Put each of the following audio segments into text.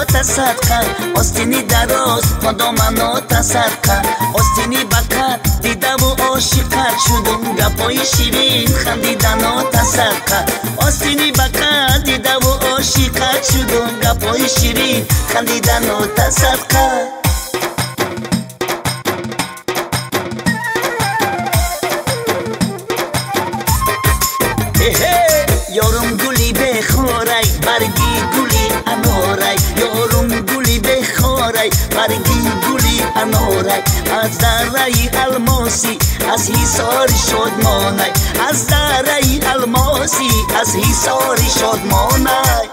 تسدقه آستینی دراز مدامنو تسدقه آستینی بکت دیده و عاشقت شدم گپای شیرین خندیدنو تسدقه آستینی بکت دیده و عاشقت شدم گپای شیرین خندیدنو تسدقه یارم گلی بخورای برگی گلی انارای یارم گلی بخورای برگی گلی انارای از درای الماسی از حصار شادمانای از درای الماسی از حصار شادمانای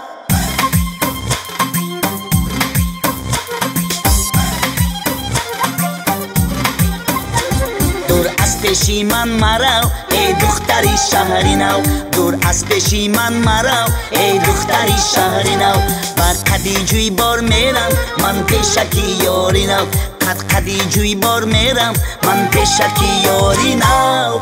دور از پیشی من مرو ای دختری شهری نو دور از پیشی من مرو ای دختری شهری نو بر قدی جوی بار میرم من پیشکی یاری نو قدی جوی بار میرم من پیشکی یاری نو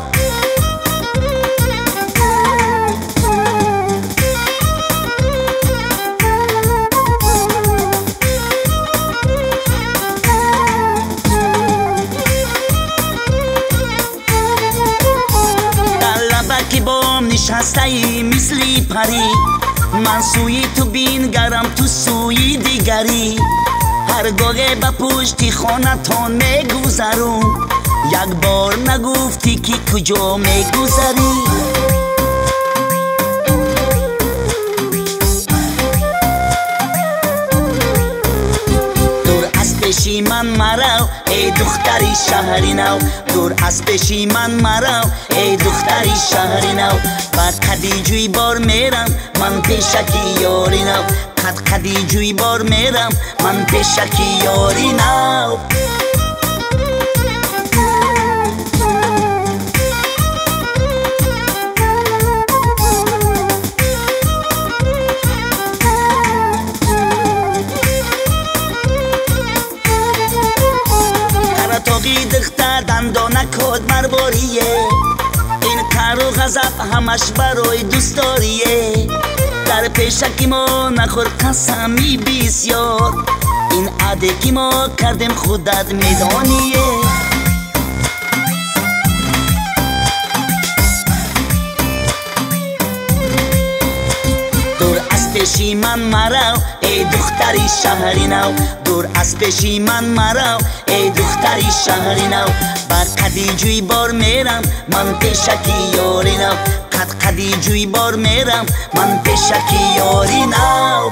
نشسته مثلی پری من سوی تو بینگرم تو سوی دیگری هرگاه به پشتی خانتان میگذرم یک بار نگفتی که کجا میگذری پیشی من مرو ای دختری شهری نو دور از پیشی من مرو ای دختری شهری نو بعد قدی جوی بار میرم من پیشکی یاری نو قدی جوی بار میرم من پیشکی یاری نو تاقی دختر دندانه کد مرباریه این کار و غضب همش برای دوست داریه در پیشکی ما نخور قسمی بسیار این عده که ما کردیم خودت میدانیه دور از پیشی من مرو ای دختری شهری نو دور از پیشی من مرو ای دختری شهری نو بر قدی جوی بار میرم من پیشکی یاری نو قدی جوی بار میرم من پیشکی یاری نو